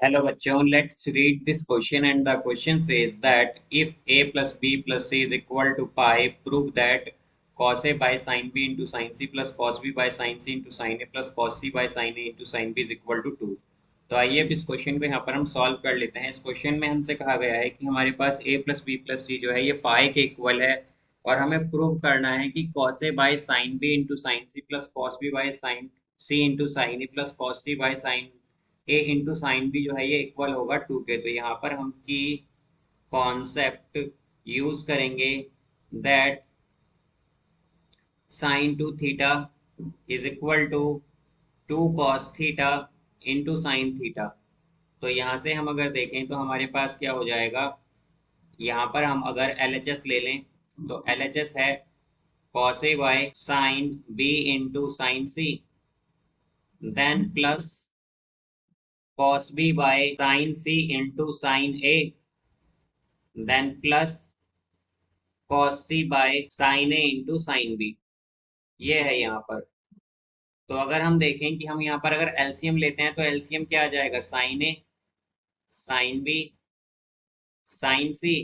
Hello बच्चों, let's read this question and the question says that if a plus b plus c is equal to pi, prove that cos a by sin b into sin c plus cos b by sin c into sin a plus cos c by sin a into sin b is equal to 2। तो आइए अब इस question को यहाँ पर हम solve कर लेते हैं। इस क्वेश्चन में हमसे कहा गया है कि हमारे पास a प्लस बी प्लस सी जो है ये पाई के इक्वल है और हमें प्रूव करना है कि cos a by sine B into sine c plus cos b by sine C into sine a plus cos c by sine a into sine भी जो है ये इक्वल होगा 2 के। तो यहाँ पर हम की कॉन्सेप्ट यूज करेंगे that sine two theta is equal to 2 cos theta into sine theta. तो यहाँ से हम अगर देखें तो हमारे पास क्या हो जाएगा, यहाँ पर हम अगर LHS ले लें तो LHS है cos a by sine B into sine c, then plus cos b by sin c into sin a, then plus cos c by sin a into sin b। ये है यहाँ पर। तो अगर हम देखें कि हम यहाँ पर अगर एलसीएम लेते हैं तो एलसीएम क्या आ जाएगा, साइन ए साइन बी साइन सी।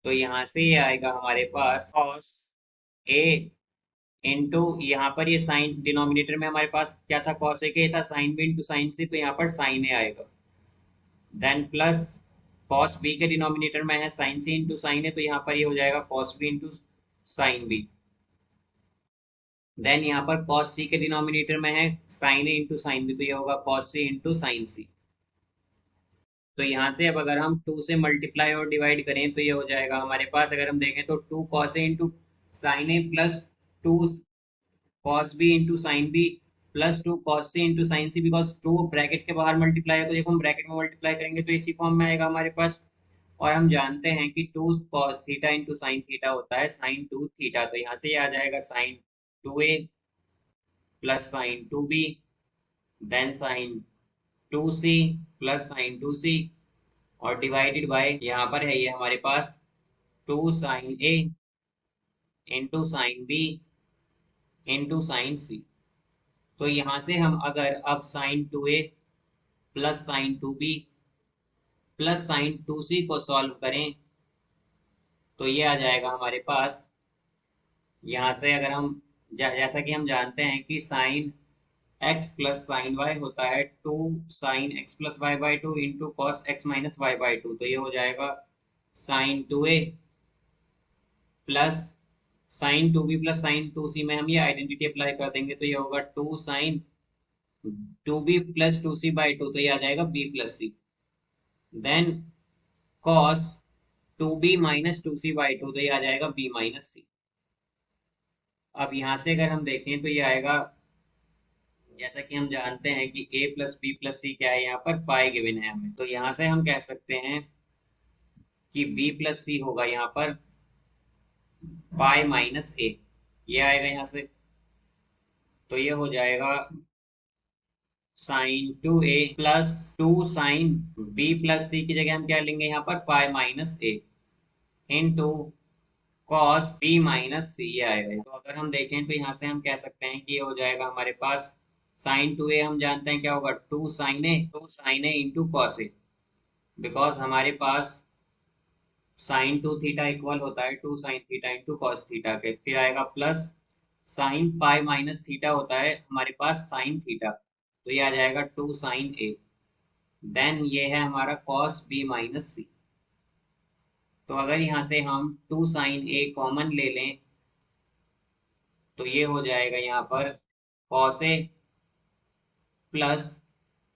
तो यहाँ से ये आएगा हमारे पास cos a इंटू यहाँ पर ये साइन डिनोमिनेटर में हमारे पास क्या था, cos a के था, साइन बी इंटू साइन सी, तो यहाँ पर साइन ए आएगा। देन प्लस cos b के डिनोमिनेटर में है sine C into sine a, तो यहाँ पर ये हो जाएगा cos b into sine b. Then यहाँ पर cos c के डिनोमिनेटर में है sine a into sine b, तो ये होगा cos c इंटू साइन सी। तो यहाँ से अब अगर हम 2 से मल्टीप्लाई और डिवाइड करें तो ये हो जाएगा हमारे पास, अगर हम देखें तो 2 cos a into sine a plus 2 cos b into sine b plus 2 cos c into sine c, because 2 bracket के बाहर मल्टीप्लाई है तो जब हम ब्रैकेट में मल्टीप्लाई करेंगे तो इसी फॉर्म में आएगा हमारे पास। और हम जानते हैं कि 2 cos theta into sine theta होता है साइन 2 थीटा, तो यहाँ से ये आ जाएगा sine 2a plus sine 2b then sine 2c plus sine 2c और डिवाइडेड बाय यहाँ पर है ये हमारे पास 2 sine a into sine b into sine c। तो यहाँ से हम अगर अब sine 2a plus sine 2b plus sine 2c को सॉल्व करें तो ये आ जाएगा हमारे पास। यहाँ से अगर हम जैसा कि हम जानते हैं कि sine x plus sine y होता है 2 sine x plus y by 2 into cos x minus y by 2, तो ये हो जाएगा sine 2a plus sine 2b plus sine 2c में हम ये आइडेंटिटी अप्लाई कर देंगे तो ये होगा 2 sign 2b plus 2c by 2, तो ये आ जाएगा b plus c. Then cos 2b minus 2c by 2, तो ये आ जाएगा b माइनस सी। अब यहाँ से अगर हम देखें तो ये आएगा, जैसा कि हम जानते हैं कि a प्लस बी प्लस सी क्या है, यहाँ पर पाई गिवन है हमें, तो यहाँ से हम कह सकते हैं कि b प्लस सी होगा यहाँ पर पाई माइनस ए। ये आएगा यहाँ से, तो ये हो जाएगा sine 2a plus 2 sine b plus C की जगह हम क्या लेंगे यहाँ पर pi minus A into cos B minus C, ये आएगा। तो अगर हम देखें तो यहाँ से हम कह सकते हैं कि ये हो जाएगा हमारे पास साइन 2a, हम जानते हैं क्या होगा 2 sine a into cos a, because हमारे पास साइन 2 थीटा इक्वल होता है 2 sine theta into cos theta के। फिर आएगा plus sine pi minus theta होता है हमारे पास साइन थीटा, तो ये आ जाएगा 2 साइन ए। देन ये है हमारा कॉस बी माइनस सी। तो अगर यहाँ से हम 2 साइन ए कॉमन ले लें तो ये हो जाएगा यहाँ पर cos a plus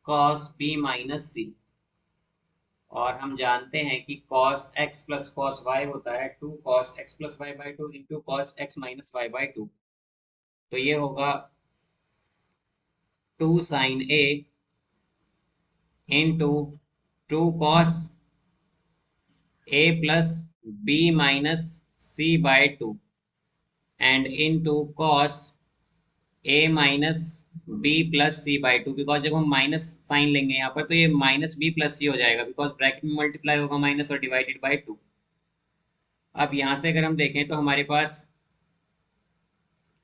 cos B minus c. और हम जानते हैं कि cos x plus cos y होता है 2 cos x plus y by 2 into cos x minus y by 2, तो ये होगा 2 sine a into 2 cos a plus b minus c by 2 and into cos a minus b plus c by 2, because जब हम minus sign लेंगे यहाँ पर तो ये माइनस बी प्लस सी हो जाएगा, बिकॉज ब्रैकेट में मल्टीप्लाई होगा माइनस और डिवाइडेड बाई 2। अब यहाँ से अगर हम देखें तो हमारे पास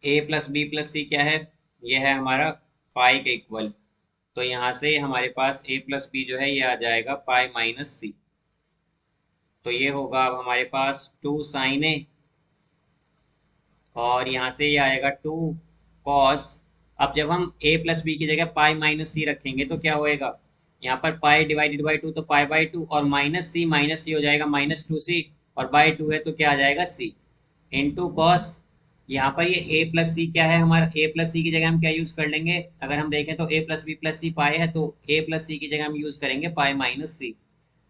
a प्लस बी प्लस सी क्या है, यह है हमारा पाई के इक्वल। तो यहाँ से हमारे पास a प्लस बी जो है ये आ जाएगा पाई माइनस सी। तो ये होगा अब हमारे पास 2 sin a, और यहाँ से ये आएगा 2 cos। अब जब हम a प्लस बी की जगह पाई माइनस सी रखेंगे तो क्या होएगा, यहाँ पर पाई डिवाइडेड बाई 2 तो पाई बाई 2, और माइनस सी हो जाएगा -2c, और बाई 2 है तो क्या आ जाएगा c इंटू कॉस। यहाँ पर ये a प्लस सी क्या है, हमारा a प्लस सी की जगह हम क्या यूज कर लेंगे, अगर हम देखें तो a प्लस बी प्लस सी पाई है, तो a प्लस सी की जगह हम यूज करेंगे पाई माइनस सी।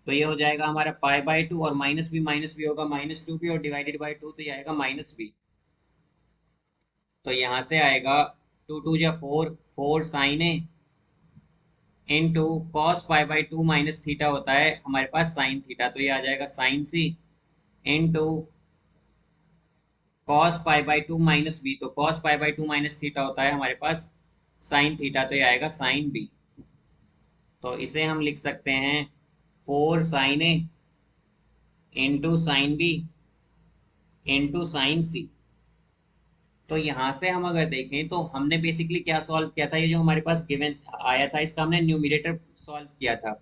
तो ये हो जाएगा हमारा पाई बाई 2, और माइनस बी होगा -2b, और डिवाइडेड बाई 2 तो ये आएगा -b। तो यहाँ से आएगा 2 2 जा 4, 4 sin a into cos pi by 2 minus theta होता है हमारे पास साइन थीटा, तो ये आ जाएगा sine C into cos pi by 2 minus B, तो cos pi by 2 minus theta होता है हमारे पास साइन थीटा, तो ये आएगा साइन बी। तो इसे हम लिख सकते हैं 4 sin a into sine B into sine सी। तो यहाँ से हम अगर देखें तो हमने बेसिकली क्या सॉल्व किया था, ये जो हमारे पास गिवन आया था इसका हमने न्यूमरेटर सॉल्व किया था।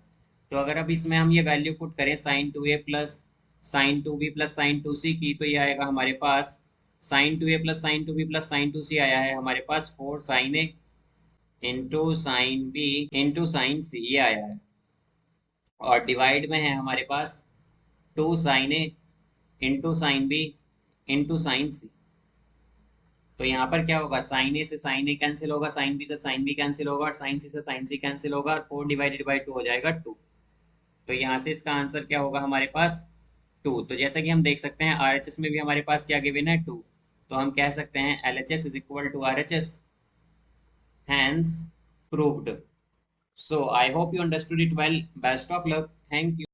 तो अगर अब इसमें हम ये वैल्यू पुट करें sin 2a plus sin 2b plus sin 2c की, तो ये आएगा हमारे पास sin 2a plus sin 2b plus sin 2c आया है हमारे पास 4 sin a into sine B into sine C, ये आया है। और डिवाइड में है हमारे पास 2 sin a into sine B into sine सी। तो यहाँ पर क्या होगा, साइन ए से साइन ए कैंसिल होगा, साइन बी से साइन बी कैंसिल होगा, और साइन सी से साइन सी कैंसिल होगा, और 4 डिवाइडेड बाई 2 हो जाएगा 2। तो यहाँ से इसका आंसर क्या होगा हमारे पास 2। तो जैसा कि हम देख सकते हैं RHS में भी हमारे पास क्या गिवन है 2, तो हम कह सकते हैं LHS is equal to RHS, hence proved. So I hope you understood it well. Best of luck. Thank you.